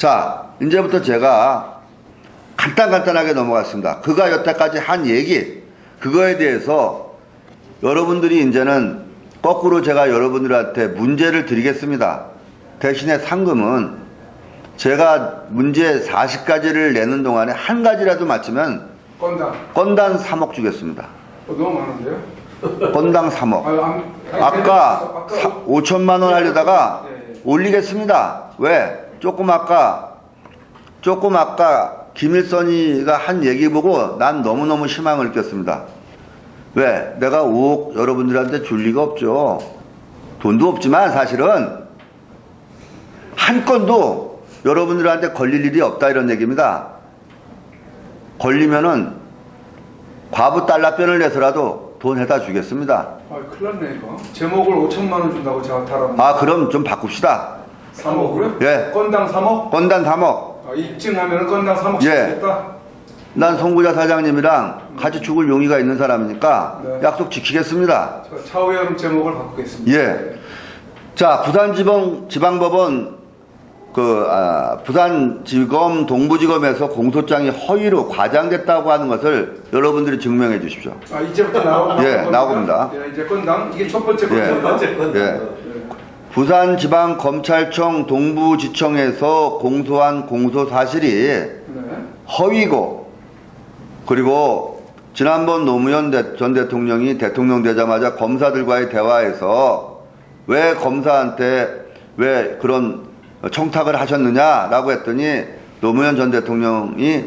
자, 이제부터 제가 간단하게 넘어갔습니다. 그가 여태까지 한 얘기, 그거에 대해서 여러분들이 이제는 거꾸로 제가 여러분들한테 문제를 드리겠습니다. 대신에 상금은 제가 문제 40가지를 내는 동안에 한 가지라도 맞추면 건당 3억 주겠습니다. 너무 많은데요? 건당 3억. 아까 5천만 원 하려다가 올리겠습니다. 왜? 조금 아까 김일선이가 한 얘기 보고 난 너무너무 희망을 느꼈습니다. 왜? 내가 5억 여러분들한테 줄 리가 없죠. 돈도 없지만 사실은 한 건도 여러분들한테 걸릴 일이 없다 이런 얘기입니다. 걸리면은 과부 달러변을 내서라도 돈 해다 주겠습니다. 큰일 났네 이거. 제목을 5천만 원 준다고 제가 달았는데. 아, 그럼 좀 바꿉시다. 3억으로요? 예. 건당 3억? 건당 3억. 입증하면 건당 3억 예. 주겠다? 난 송구자 사장님이랑 같이 죽을 용의가 있는 사람이니까 네. 약속 지키겠습니다. 차후에 제목을 바꾸겠습니다. 예. 자, 부산지방법원 부산지검 동부지검에서 공소장이 허위로 과장됐다고 하는 것을 여러분들이 증명해 주십시오. 이제부터 나오고 예, 나옵니다. 예, 이제 건당 이게 첫 번째 예. 건당. 예. 부산지방검찰청 동부지청에서 공소한 공소 사실이 네. 허위고, 그리고 지난번 노무현 전 대통령이 대통령 되자마자 검사들과의 대화에서 왜 검사한테 왜 그런 청탁을 하셨느냐라고 했더니 노무현 전 대통령이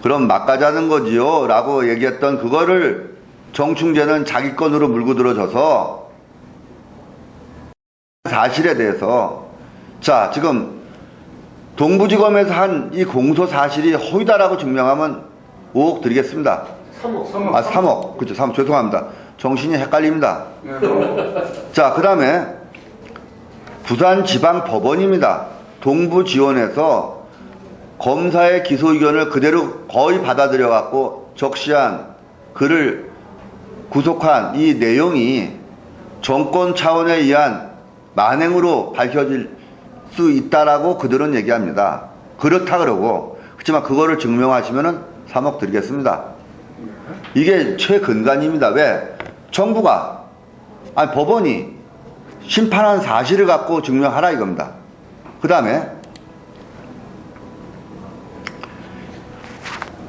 그럼 막가자는 거지요 라고 얘기했던 그거를 정충재는 자기 건으로 물고 들어져서 사실에 대해서, 자, 지금 동부지검에서 한 이 공소 사실이 허위다라고 증명하면 5억 드리겠습니다. 3억. 아, 3억. 그렇죠. 3억. 죄송합니다. 정신이 헷갈립니다. 네. 자, 그 다음에 부산지방법원입니다. 동부지원에서 검사의 기소 의견을 그대로 거의 받아들여 갖고 적시한 그를 구속한 이 내용이 정권 차원에 의한 만행으로 밝혀질 수 있다라고 그들은 얘기합니다. 그렇다 그러고, 그렇지만 그거를 증명하시면은 3억 드리겠습니다. 이게 최근간입니다. 왜? 정부가, 아니 법원이 심판한 사실을 갖고 증명하라 이겁니다. 그 다음에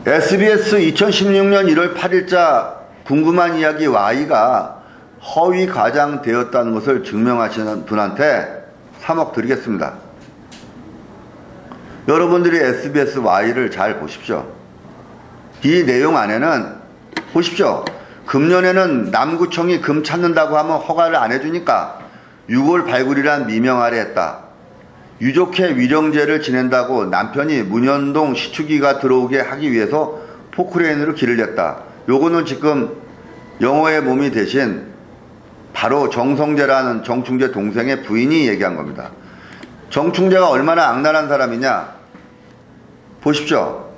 SBS 2016년 1월 8일자 궁금한 이야기 Y가 허위 과장되었다는 것을 증명하시는 분한테 3억 드리겠습니다. 여러분들이 SBS Y를 잘 보십시오. 이 내용 안에는 보십시오. 금년에는 남구청이 금 찾는다고 하면 허가를 안 해주니까 6월 발굴이란 미명 아래 했다. 유족회 위령제를 지낸다고 남편이 문현동 시추기가 들어오게 하기 위해서 포크레인으로 길을 냈다. 요거는 지금 영호의 몸이 대신 바로 정성재라는 정충재 동생의 부인이 얘기한 겁니다. 정충재가 얼마나 악랄한 사람이냐 보십시오.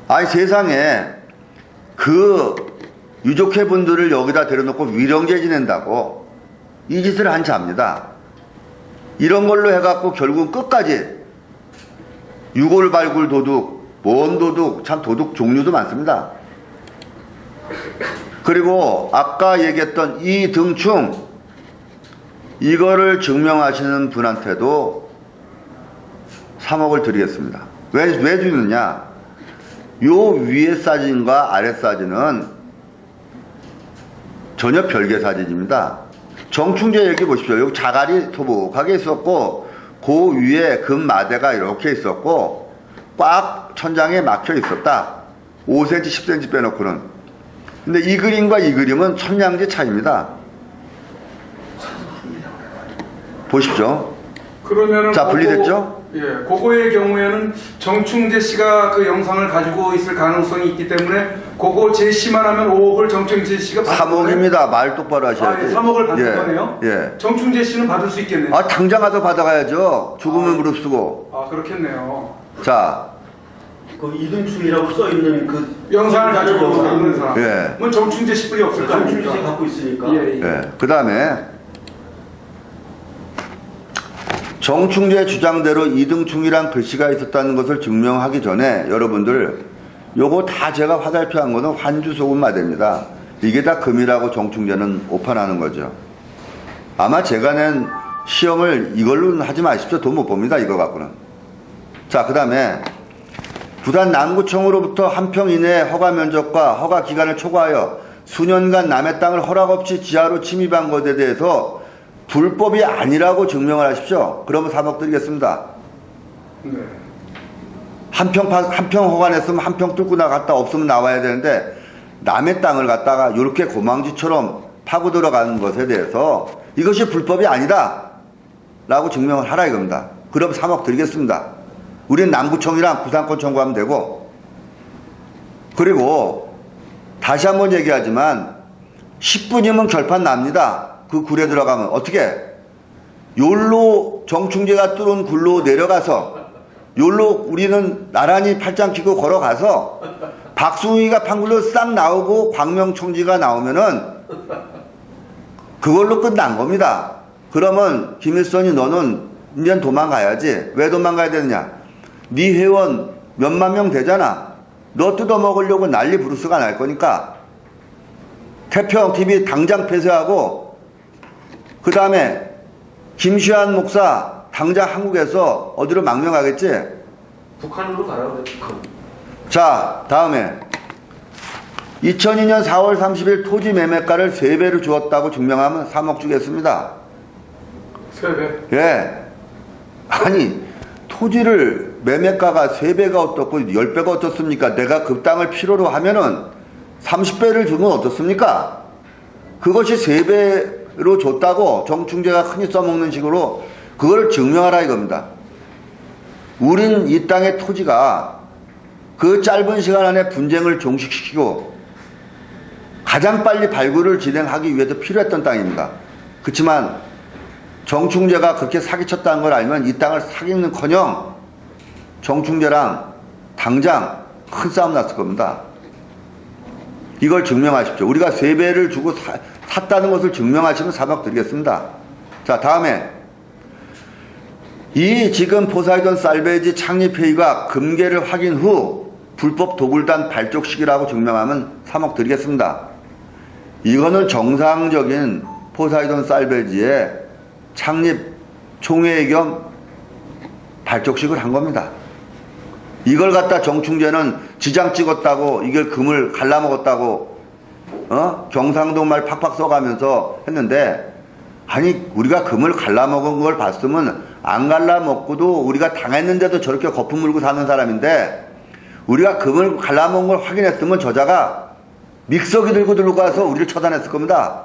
아니 세상에 그 유족회 분들을 여기다 데려놓고 위령제 지낸다고 이 짓을 한 자입니다. 이런 걸로 해갖고 결국 끝까지 유골 발굴 도둑, 뭔 도둑, 참 도둑 종류도 많습니다. 그리고 아까 얘기했던 이 등충, 이거를 증명하시는 분한테도 3억을 드리겠습니다. 왜 주느냐? 요 위에 사진과 아래 사진은 전혀 별개 사진입니다. 정충재 얘기 보십시오. 여기 자갈이 소복하게 있었고, 그 위에 금마대가 이렇게 있었고, 꽉 천장에 막혀 있었다. 5cm, 10cm 빼놓고는. 근데 이 그림과 이 그림은 천냥지 차이입니다. 보십시오. 그러면은 자, 분리됐죠? 예, 그거의 경우에는 정충재 씨가 그 영상을 가지고 있을 가능성이 있기 때문에 그거 제시만 하면 5억을 정충재 씨가 3억입니다. 말 똑바로 하셔야지. 3억을 받는 거네요? 예. 정충재 씨는 받을 수 있겠네요. 아, 당장 가서 받아가야죠. 죽으면 무릅쓰고. 그렇겠네요. 자. 그 이등충이라고 써있는 그 영상을 가지고 있는 사람. 예. 뭐 정충재 씨뿐이 없을 거 아닙니까? 정충재 갖고 있으니까. 예. 예. 그 다음에 정충재 주장대로 이등충이란 글씨가 있었다는 것을 증명하기 전에 여러분들 요거 다 제가 화살표한 거는 환주소금마대입니다. 이게 다 금이라고 정충재는 오판하는 거죠. 아마 제가 낸 시험을 이걸로는 하지 마십시오. 돈 못 봅니다. 이거 갖고는. 자, 그 다음에 부산 남구청으로부터 한 평 이내의 허가 면적과 허가 기간을 초과하여 수년간 남의 땅을 허락 없이 지하로 침입한 것에 대해서 불법이 아니라고 증명을 하십시오. 그러면 3억 드리겠습니다. 네. 한 평 허가 냈으면 한 평 뚫고 나갔다 없으면 나와야 되는데 남의 땅을 갖다가 이렇게 고망지처럼 파고 들어가는 것에 대해서 이것이 불법이 아니다 라고 증명을 하라 이겁니다. 그럼 3억 드리겠습니다. 우린 남구청이랑 부산권 청구하면 되고, 그리고 다시 한번 얘기하지만 10분이면 결판 납니다. 그 굴에 들어가면 어떻게 요로 정충재가 뚫은 굴로 내려가서 요로 우리는 나란히 팔짱 끼고 걸어가서 박수희가 판 굴로 싹 나오고 광명청지가 나오면은 그걸로 끝난 겁니다. 그러면 김일성이 너는 이제 도망가야지. 왜 도망가야 되느냐? 네 회원 몇만 명 되잖아. 너 뜯어먹으려고 난리 부르스가 날 거니까 태평 TV 당장 폐쇄하고, 그 다음에 김시환 목사 당장 한국에서 어디로 망명하겠지? 북한으로 가라 그래. 북한. 자, 다음에 2002년 4월 30일 토지 매매가를 3배를 주었다고 증명하면 3억 주겠습니다. 3배? 예. 아니, 토지를 매매가가 3배가 어떻고 10배가 어떻습니까? 내가 그 땅을 필요로 하면은 30배를 주면 어떻습니까? 그것이 3배로 줬다고 정충재가 흔히 써먹는 식으로 그걸 증명하라 이겁니다. 우린 이 땅의 토지가 그 짧은 시간 안에 분쟁을 종식시키고 가장 빨리 발굴을 진행하기 위해서 필요했던 땅입니다. 그렇지만 정충재가 그렇게 사기쳤다는 걸 알면 이 땅을 사기는커녕 정충재랑 당장 큰 싸움 났을 겁니다. 이걸 증명하십시오. 우리가 3배를 주고 샀다는 것을 증명하시면 3억 드리겠습니다. 자, 다음에 이 지금 포사이돈 살베이지 창립회의가 금계를 확인 후 불법 도굴단 발족식이라고 증명하면 3억 드리겠습니다. 이거는 정상적인 포사이돈 살베이지의 창립 총회 겸 발족식을 한 겁니다. 이걸 갖다 정충재는 지장 찍었다고, 이걸 금을 갈라먹었다고 경상도 말 팍팍 써가면서 했는데, 아니 우리가 금을 갈라먹은 걸 봤으면 안 갈라먹고도 우리가 당했는데도 저렇게 거품 물고 사는 사람인데, 우리가 금을 갈라먹은 걸 확인했으면 저자가 믹서기 들고 들어가서 우리를 처단했을 겁니다.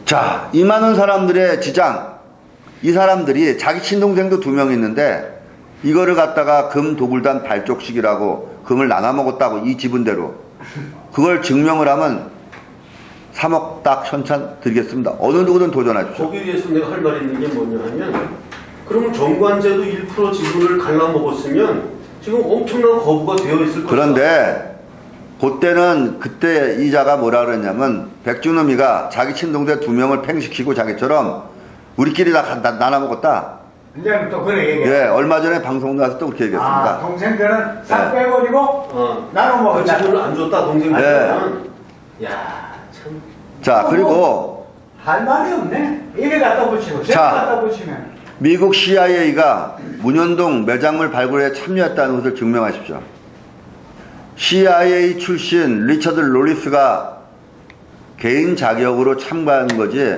자, 이 많은 사람들의 지장, 이 사람들이 자기 친동생도 2명 있는데 이거를 갖다가 금 도굴단 발족식이라고 금을 나눠 먹었다고 이 지분대로 그걸 증명을 하면 3억 딱 현찬 드리겠습니다. 어느 누구든 도전하십시오. 거기에 대해서 내가 할 말이 있는 게 뭐냐 하면, 그러면 정관제도 1% 지분을 갈라먹었으면 지금 엄청난 거부가 되어 있을 거예요. 그런데 그때는 그때 이자가 뭐라 그랬냐면 백준음이가 자기 친동생 2명을 팽시키고 자기처럼 우리끼리 다 나눠 먹었다. 이제 또 그래 얘기해. 예, 얼마 전에 방송 나와서 또 그렇게 얘기했습니다. 아, 동생들은 싹 빼버리고 나눠 그 먹었다. 지분을 안 줬다 동생들은. 야, 참. 자, 그리고 할 말이 없네. 이래 갖다 붙이고 저래 자. 갖다 붙이면. 미국 CIA가 문현동 매장물 발굴에 참여했다는 것을 증명하십시오. CIA 출신 리처드 롤리스가 개인 자격으로 참가한 거지,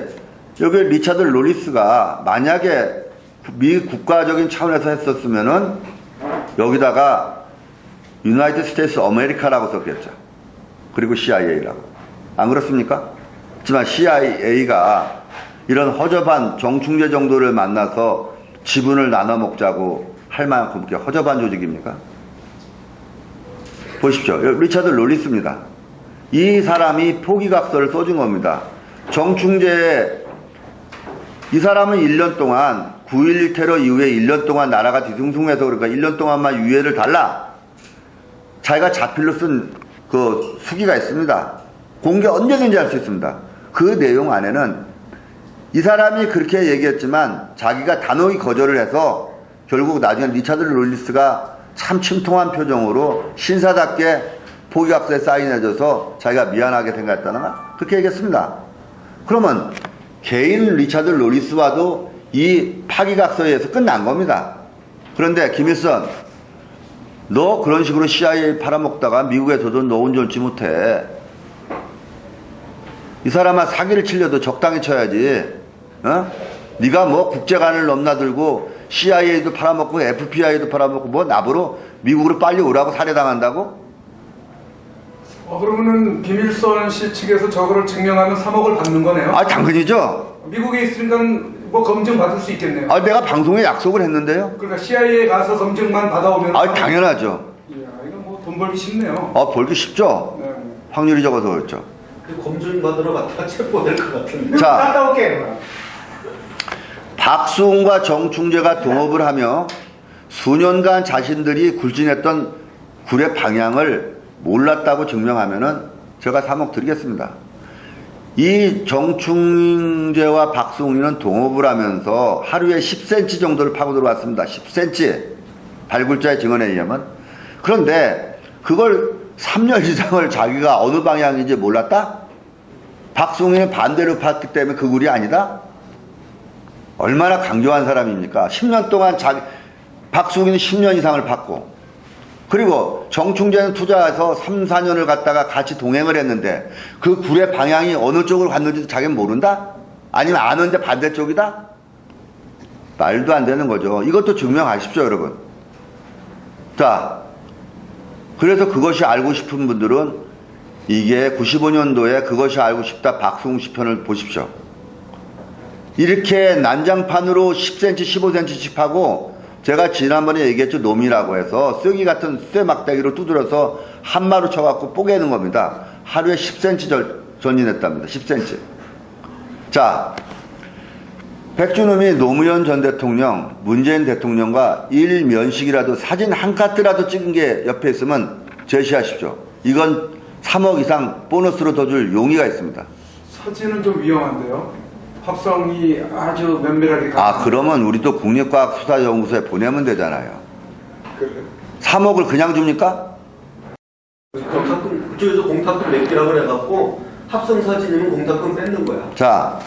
여기 리처드 롤리스가 만약에 미 국가적인 차원에서 했었으면은 여기다가 유나이티드 스테이트 아메리카라고 썼겠죠. 그리고 CIA라고. 안 그렇습니까? 하지만 CIA가 이런 허접한 정충재 정도를 만나서 지분을 나눠 먹자고 할 만큼 그렇게 허접한 조직입니까? 보십시오. 리처드 롤리스입니다. 이 사람이 포기각서를 써준 겁니다. 정충재, 이 사람은 1년 동안 9.11 테러 이후에 1년 동안 나라가 뒤숭숭해서 그러니까 1년 동안만 유예를 달라. 자기가 자필로 쓴 그 수기가 있습니다. 공개 언제든지 할 수 있습니다. 그 내용 안에는 이 사람이 그렇게 얘기했지만 자기가 단호히 거절을 해서 결국 나중에 리차드 롤리스가 참 침통한 표정으로 신사답게 포기각서에 사인해줘서 자기가 미안하게 생각했다나 그렇게 얘기했습니다. 그러면 개인 리차드 롤리스와도 이 파기각서에 의해서 끝난 겁니다. 그런데 김일성, 너 그런 식으로 CIA 팔아먹다가 미국에서도 너 온전치 못해. 이 사람아 사기를 치려도 적당히 쳐야지. 어? 네가 뭐 국제관을 넘나들고 CIA도 팔아먹고 FBI도 팔아먹고 뭐 나보러 미국으로 빨리 오라고 살해당한다고? 그러면은 김일성 씨 측에서 저거를 증명하면 3억을 받는 거네요. 아 당근이죠. 미국에 있으니까 뭐 검증 받을 수 있겠네요. 아 내가 방송에 약속을 했는데요. 그러니까 CIA에 가서 검증만 받아오면. 아 당연하죠. 이야, 이거 뭐 돈 벌기 쉽네요. 아 벌기 쉽죠. 네. 확률이 적어서 그렇죠. 검증 받으러 갔다가 체포될 것 같은데. 자. 갔다 올게. 박수홍과 정충재가 동업을 하며 수년간 자신들이 굴진했던 굴의 방향을 몰랐다고 증명하면은 제가 3억 드리겠습니다. 이 정충재와 박수홍이는 동업을 하면서 하루에 10cm 정도를 파고 들어왔습니다. 10cm. 발굴자의 증언에 의하면. 그런데 그걸 3년 이상을 자기가 어느 방향인지 몰랐다? 박수홍이는 반대로 팠기 때문에 그 굴이 아니다? 얼마나 강조한 사람입니까? 10년 동안 박수홍이는 10년 이상을 팠고, 그리고 정충재는 투자해서 3, 4년을 갔다가 같이 동행을 했는데 그 굴의 방향이 어느 쪽으로 갔는지도 자기는 모른다? 아니면 아는데 반대쪽이다? 말도 안 되는 거죠. 이것도 증명하십시오, 여러분. 자, 그래서 그것이 알고 싶은 분들은 이게 95년도에 그것이 알고 싶다 박수홍 씨 편을 보십시오. 이렇게 난장판으로 10cm, 15cm씩 하고 제가 지난번에 얘기했죠. 놈이라고 해서 쐐기 같은 쇠막대기로 두드려서 한마로 쳐갖고 뽀개는 겁니다. 하루에 10cm 전진했답니다. 10cm. 자, 백준음이 노무현 전 대통령, 문재인 대통령과 일면식이라도 사진 한 카트라도 찍은 게 옆에 있으면 제시하십시오. 이건 3억 이상 보너스로 더 줄 용의가 있습니다. 사진은 좀 위험한데요. 합성이 아주 면밀하게. 그러면 우리도 국립과학수사연구소에 보내면 되잖아요. 그래. 3억을 그냥 줍니까? 공탁금, 그쪽에서 공탁금 몇 개라고 해갖고 합성 사진이면 공탁금 뺏는 거야. 자,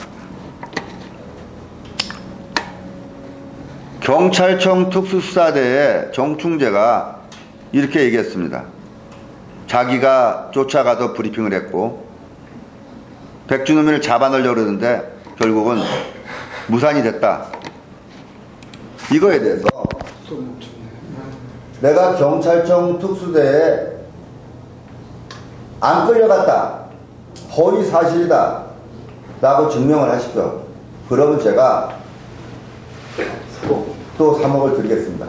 경찰청 특수수사대의 정충재가 이렇게 얘기했습니다. 자기가 쫓아가서 브리핑을 했고 백준음이를 잡아넣으려고 그러는데 결국은 무산이 됐다. 이거에 대해서 내가 경찰청 특수대에 안 끌려갔다, 허위 사실이다 라고 증명을 하십시오. 그러면 제가 또 3억을 드리겠습니다.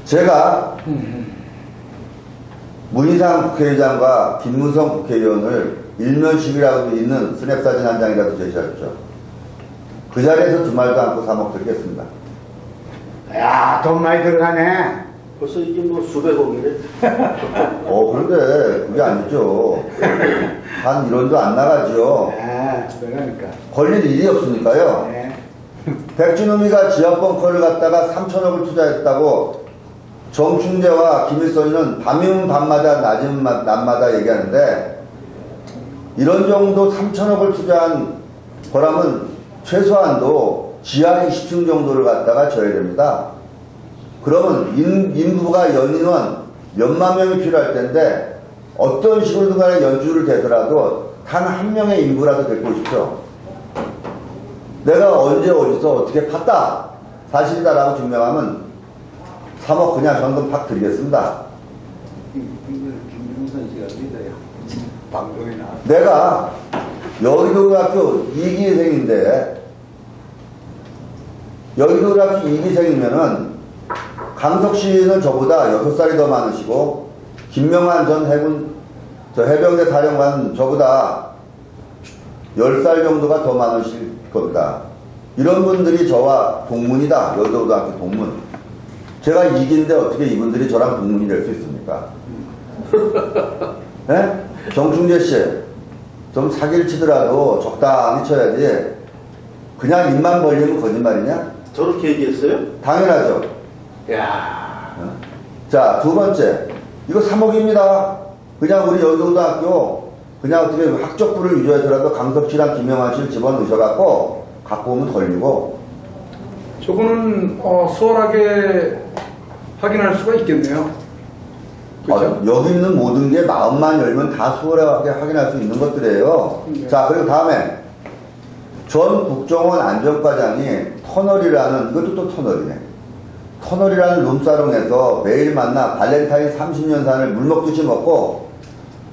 제가 문희상 국회의장과 김문성 국회의원을 일면식이라고 있는 스냅사진 한 장이라도 제시하십시오. 그 자리에서 주말도 않고 3억 드리겠습니다. 야, 돈 많이 들어가네. 벌써 이게 뭐 수백억이네. 그런데 그게 아니죠. 한 1원도 안 나가죠. 그러니까. 걸릴 일이 없으니까요. 네. 백준음이가 지하벙커를 갖다가 3천억을 투자했다고 정충재와 김일성이는 밤이면 밤마다 낮이면 낮마다 얘기하는데, 이런 정도 3천억을 투자한 거라면 최소한도 지하 20층 정도를 갖다가 져야 됩니다. 그러면 인구가 연인원 몇만 명이 필요할 텐데 어떤 식으로든 간에 연주를 되더라도 단 한 명의 인구라도 데리고 오십시오. 내가 언제 어디서 어떻게 팠다, 사실이다라고 증명하면 3억 그냥 현금 팍 드리겠습니다. 김문선 씨가 믿어요. 방송에 나와. 내가 여의도고등학교 2기생인데 여의도고등학교 2기생이면은 강석 씨는 저보다 6살이 더 많으시고 김명환 전 해병대 사령관 저보다 10살 정도가 더 많으실 겁니다. 이런 분들이 저와 동문이다. 여의도고등학교 동문. 제가 2기인데 어떻게 이분들이 저랑 동문이 될 수 있습니까? 예? 정충재 씨, 좀 사기를 치더라도 적당히 쳐야지. 그냥 입만 벌리면 거짓말이냐? 저렇게 얘기했어요? 당연하죠. 야, 자, 두 번째. 이거 3억입니다. 그냥 우리 여의도고등학교 그냥 어떻게 학적부를 위조해서라도 강석 씨랑 김영환 씨를 집어넣으셔갖고 갖고 오면 걸리고. 저거는 수월하게 확인할 수가 있겠네요. 그렇죠? 여기 있는 모든 게 마음만 열면 다 수월하게 확인할 수 있는 것들이에요. 네. 자, 그리고 다음에 전 국정원 안전과장이 터널이라는, 이것도 또 터널이네. 터널이라는 룸사롱에서 매일 만나 발렌타인 30년산을 물 먹듯이 먹고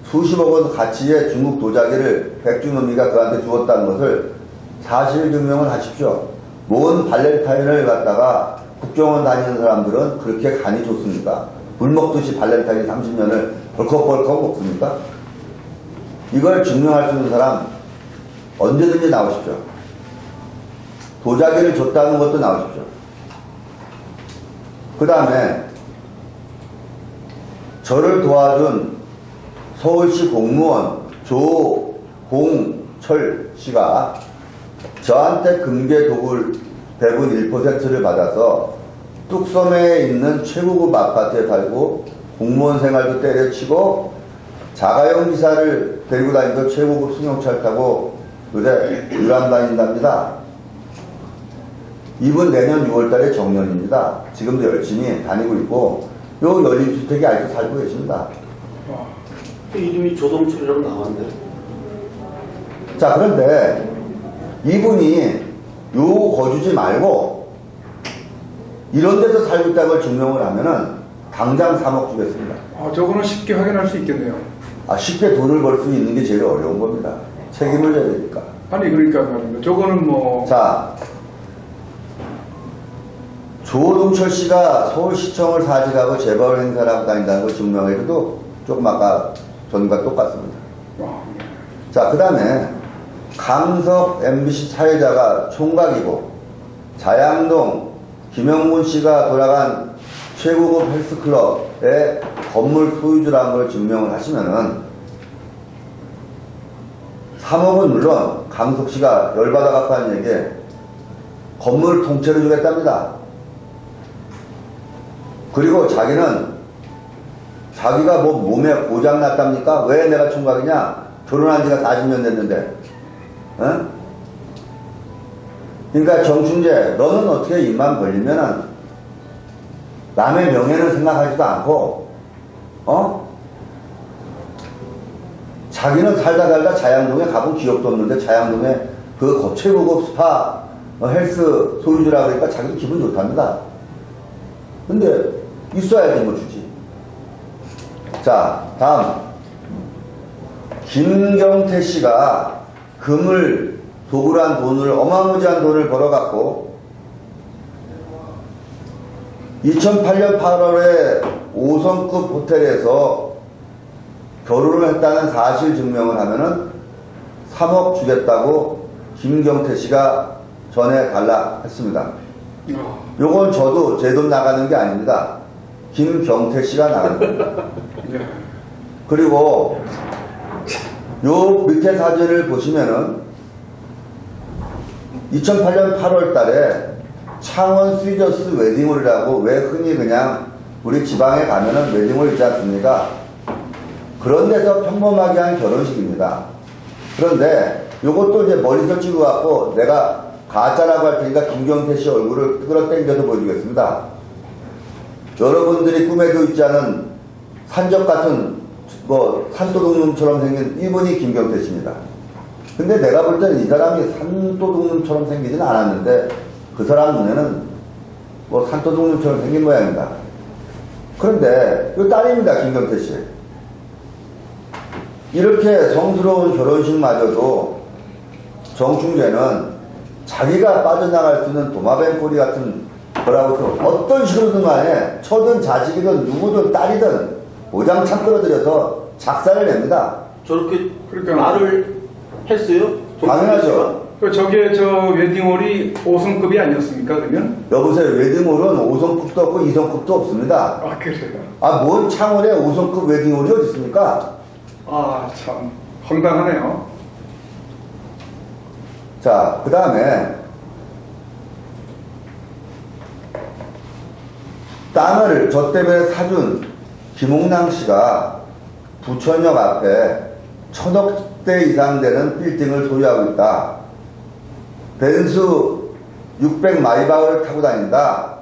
수십억 원 가치의 중국 도자기를 백준호미가 그한테 주었다는 것을 사실 증명을 하십시오. 뭔 발렌타인을 갖다가 국정원 다니는 사람들은 그렇게 간이 좋습니까? 물 먹듯이 발렌타인 30년을 벌컥벌컥 먹습니까? 이걸 증명할 수 있는 사람 언제든지 나오십시오. 도자기를 줬다는 것도 나오십시오. 그 다음에 저를 도와준 서울시 공무원 조홍철 씨가 저한테 금괴 도굴 배분 1%를 받아서 뚝섬에 있는 최고급 아파트에 살고 공무원 생활도 때려치고 자가용 기사를 데리고 다니면서 최고급 승용차를 타고 요새 유람 다닌답니다. 이분 내년 6월달에 정년입니다. 지금도 열심히 다니고 있고 요 연립주택에 아직도 살고 계십니다. 이름이 조동철이라고 나왔네. 자, 그런데 이분이 요 거주지 말고 이런 데서 살고 있다는 걸 증명을 하면은 당장 3억 주겠습니다. 저거는 쉽게 확인할 수 있겠네요. 쉽게 돈을 벌 수 있는 게 제일 어려운 겁니다. 책임을 져야 되니까. 아니 그러니까 말입니다. 저거는 뭐 자, 조동철 씨가 서울시청을 사직하고 재벌 행사를 하고 다닌다는 걸 증명해도 조금 아까 전과 똑같습니다. 자, 그 다음에 강석 MBC 사회자가 총각이고 자양동 김영문 씨가 돌아간 최고급 헬스클럽의 건물 소유주라는 걸 증명을 하시면은 3억은 물론 강석 씨가 열받아 갖고 한 얘기에 건물 통째로 주겠답니다. 그리고 자기는 자기가 뭐 몸에 고장 났답니까? 왜 내가 총각이냐? 결혼한 지가 40년 됐는데. 어? 그러니까 정충재, 너는 어떻게 입만 벌리면은 남의 명예는 생각하지도 않고, 자기는 살다 자양동에 가본 기억도 없는데 자양동에 그 최고급 스파 헬스 소유주라 그러니까 자기도 기분 좋답니다. 근데 있어야지 뭐 주지. 자, 다음 김경태 씨가 금을 도굴한 돈을 어마무지한 돈을 벌어갖고 2008년 8월에 5성급 호텔에서 결혼을 했다는 사실 증명을 하면은 3억 주겠다고 김경태 씨가 전에 달라 했습니다. 요건 저도 제 돈 나가는 게 아닙니다. 김경태 씨가 나가는 겁니다. 그리고 요 밑에 사진을 보시면은 2008년 8월 달에 창원 스위저스 웨딩홀이라고 왜 흔히 그냥 우리 지방에 가면은 웨딩홀 있지 않습니까? 그런 데서 평범하게 한 결혼식입니다. 그런데 요것도 이제 머리서 찍어갖고 내가 가짜라고 할 테니까 김경태 씨 얼굴을 끌어당겨서 보여주겠습니다. 여러분들이 꿈에도 있지 않은 산적 같은 산도둑놈처럼 생긴 이분이 김경태 씨입니다. 근데 내가 볼 때는 이 사람이 산도둑놈처럼 생기진 않았는데 그 사람 눈에는 산도둑놈처럼 생긴 모양입니다. 그런데 이 딸입니다, 김경태 씨. 이렇게 성스러운 결혼식마저도 정충재는 자기가 빠져나갈 수 있는 도마뱀 꼬리 같은 거라고 어떤 식으로든 간에 처든 자식이든 누구든 딸이든 오장창 끌어들여서 작사를 냅니다. 저렇게 그러니까 말을 했어요? 당연하죠. 저게 웨딩홀이 5성급이 아니었습니까 그러면? 여보세요, 웨딩홀은 5성급도 없고 2성급도 없습니다. 그래요? 뭔 창원에 5성급 웨딩홀이 어디 있습니까? 아, 참 황당하네요. 자, 그 다음에 땅을 저 때문에 사준 김홍남 씨가 부천역 앞에 1,000억대 이상 되는 빌딩을 소유하고 있다. 벤츠 600 마이바흐를 타고 다닌다.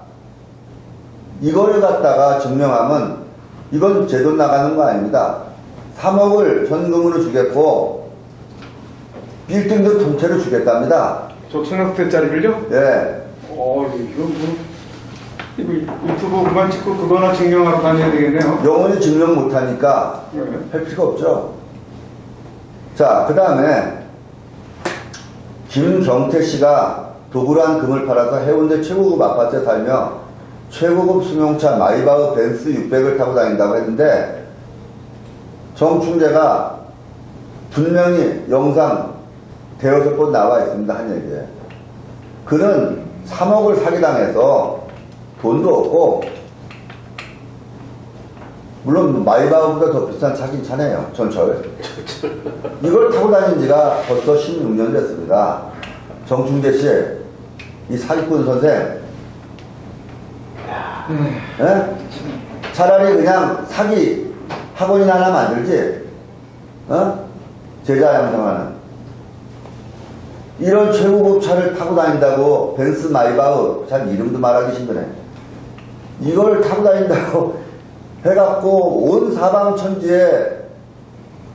이걸 갖다가 증명하면 이건 제 돈 나가는 거 아닙니다. 3억을 현금으로 주겠고 빌딩도 통째로 주겠답니다. 저 1,000억대짜리를요? 예. 이거 유튜브 그만 찍고 그거나 증명하러 다녀야 되겠네요. 영원히 증명 못하니까 네. 할 필요가 없죠. 자, 그 다음에 김경태 씨가 도굴한 금을 팔아서 해운대 최고급 아파트에 살며 최고급 승용차 마이바흐 벤츠 600을 타고 다닌다고 했는데 정충재가 분명히 영상 대여섯 번 나와 있습니다. 한 얘기에. 그는 3억을 사기당해서 돈도 없고 물론 마이바흐보다 더 비싼 차긴 차네요. 전철. 이걸 타고 다닌 지가 벌써 16년 됐습니다. 정충재 씨, 이 사기꾼 선생. 예? 차라리 그냥 사기 학원이나 하나 만들지. 제자 양성하는. 이런 최고급 차를 타고 다닌다고 벤츠 마이바흐, 참 이름도 말하기 힘드네. 이걸 타고 다닌다고 해갖고 온 사방천지에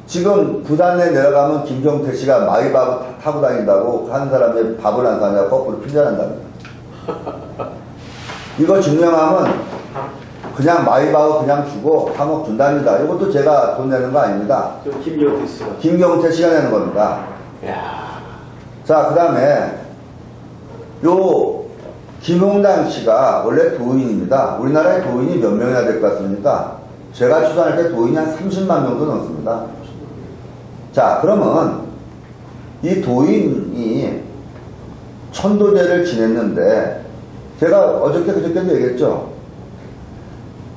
지금 부산에 내려가면 김경태 씨가 마이바흐 타고 다닌다고 한 사람이 밥을 안 사냐고 거꾸로 핀잔한답니다. 이거 증명하면 그냥 마이바흐 그냥 주고 3억 준답니다. 이것도 제가 돈 내는 거 아닙니다. 김경태 씨가. 김경태 씨가 내는 겁니다. 야. 자, 그 다음에 요 김홍당 씨가 원래 도인입니다. 우리나라에 도인이 몇 명이나 될 것 같습니까? 제가 추산할 때 도인이 한 30만 명도 넘습니다. 자, 그러면 이 도인이 천도제를 지냈는데 제가 어저께 그저께도 얘기했죠.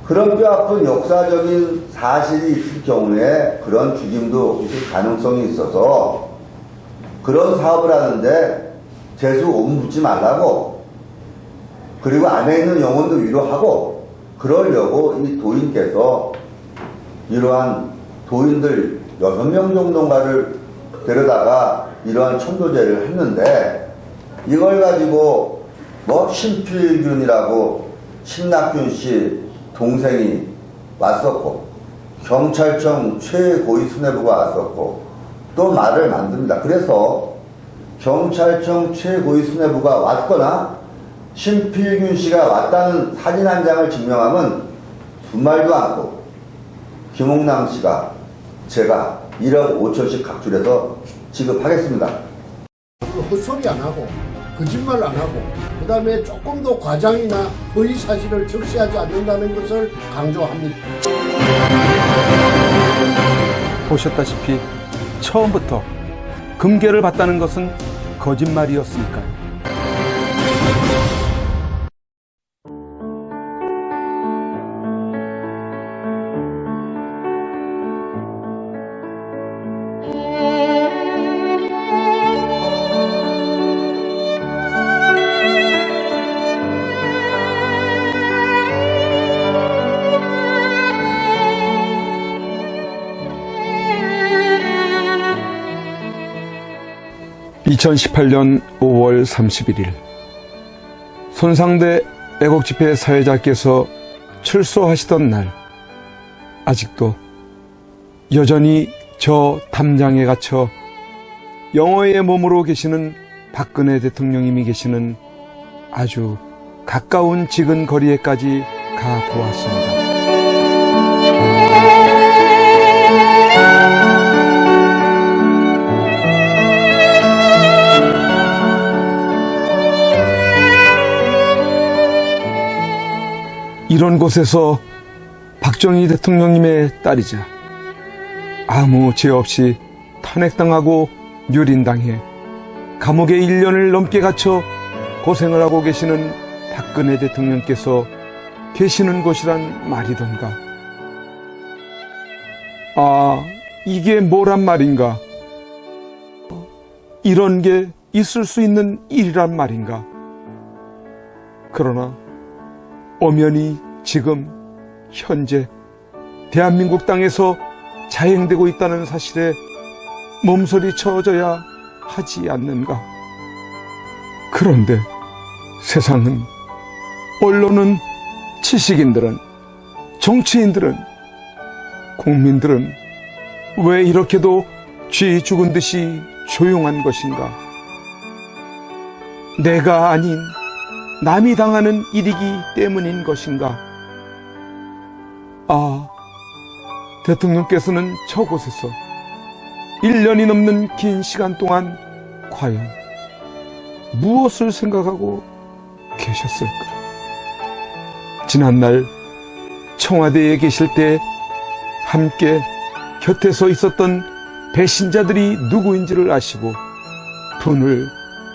그런 뼈아픈 역사적인 사실이 있을 경우에 그런 죽임도 있을 가능성이 있어서 그런 사업을 하는데 재수 온 묻지 말라고, 그리고 안에 있는 영혼도 위로하고 그러려고 이 도인께서 이러한 도인들 6명 정도인가를 데려다가 이러한 천도제를 했는데 이걸 가지고 뭐 신필균이라고 신낙균 씨 동생이 왔었고 경찰청 최고위 수뇌부가 왔었고 또 말을 만듭니다. 그래서 경찰청 최고위 수뇌부가 왔거나 신필균 씨가 왔다는 사진 한 장을 증명하면 분말도 않고 김홍남 씨가 제가 1억 5천씩 각출해서 지급하겠습니다. 헛소리 안 하고 거짓말 안 하고 그 다음에 조금 더 과장이나 허위 사실을 적시하지 않는다는 것을 강조합니다. 보셨다시피 처음부터 금괴를 봤다는 것은 거짓말이었으니까요. (2018년 5월 31일) 손상대 애국집회 사회자께서 출소하시던 날, 아직도 여전히 저 담장에 갇혀 영어의 몸으로 계시는 박근혜 대통령님이 계시는 아주 가까운 지근 거리에까지 가보았습니다. 이런 곳에서 박정희 대통령님의 딸이자 아무 죄 없이 탄핵당하고 멸인당해 감옥에 1년을 넘게 갇혀 고생을 하고 계시는 박근혜 대통령께서 계시는 곳이란 말이던가. 아, 이게 뭐란 말인가? 이런 게 있을 수 있는 일이란 말인가? 그러나 엄연히 지금 현재 대한민국 땅에서 자행되고 있다는 사실에 몸서리 쳐줘야 하지 않는가? 그런데 세상은, 언론은, 지식인들은, 정치인들은, 국민들은 왜 이렇게도 쥐 죽은 듯이 조용한 것인가? 내가 아닌 남이 당하는 일이기 때문인 것인가? 아, 대통령께서는 저곳에서 1년이 넘는 긴 시간 동안 과연 무엇을 생각하고 계셨을까? 지난날 청와대에 계실 때 함께 곁에서 있었던 배신자들이 누구인지를 아시고 분을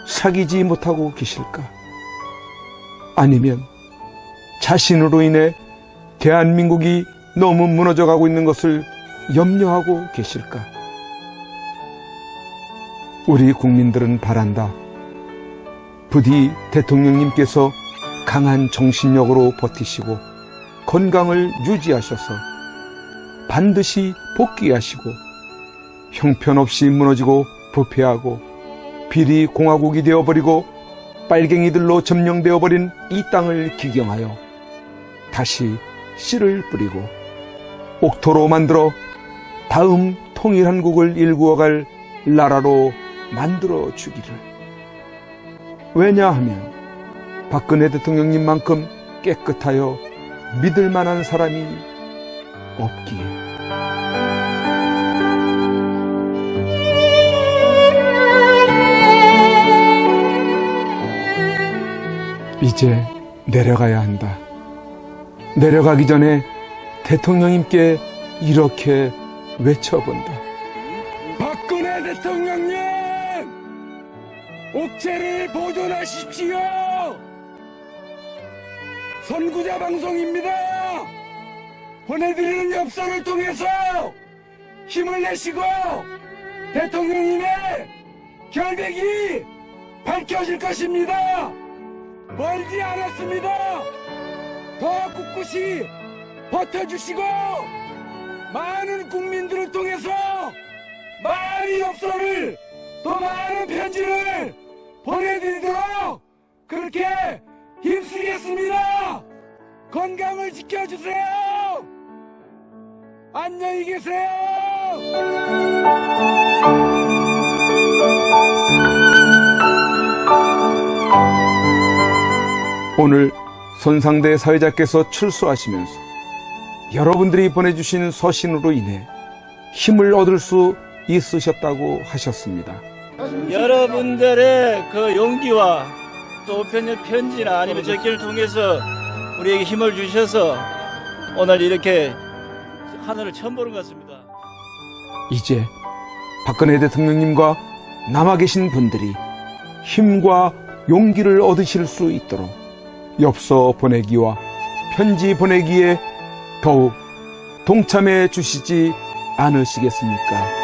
사귀지 못하고 계실까? 아니면 자신으로 인해 대한민국이 너무 무너져가고 있는 것을 염려하고 계실까? 우리 국민들은 바란다. 부디 대통령님께서 강한 정신력으로 버티시고 건강을 유지하셔서 반드시 복귀하시고 형편없이 무너지고 부패하고 비리 공화국이 되어버리고 빨갱이들로 점령되어버린 이 땅을 기경하여 다시 씨를 뿌리고 옥토로 만들어 다음 통일한국을 일구어갈 나라로 만들어 주기를. 왜냐하면 박근혜 대통령님만큼 깨끗하여 믿을 만한 사람이 없기에. 이제 내려가야 한다. 내려가기 전에 대통령님께 이렇게 외쳐본다. 박근혜 대통령님! 옥체를 보존하십시오! 선구자 방송입니다! 보내드리는 엽서를 통해서 힘을 내시고 대통령님의 결백이 밝혀질 것입니다! 멀지 않았습니다! 더 꿋꿋이 버텨주시고 많은 국민들을 통해서 많은 엽서를, 더 많은 편지를 보내드리도록 그렇게 힘쓰겠습니다. 건강을 지켜주세요. 안녕히 계세요. 오늘 손상대 사회자께서 출소하시면서 여러분들이 보내주신 서신으로 인해 힘을 얻을 수 있으셨다고 하셨습니다. 여러분들의 그 용기와 또 우편의 편지나 아니면 적기를 통해서 우리에게 힘을 주셔서 오늘 이렇게 하늘을 처음 보는 것 같습니다. 이제 박근혜 대통령님과 남아 계신 분들이 힘과 용기를 얻으실 수 있도록 엽서 보내기와 편지 보내기에 더욱 동참해 주시지 않으시겠습니까?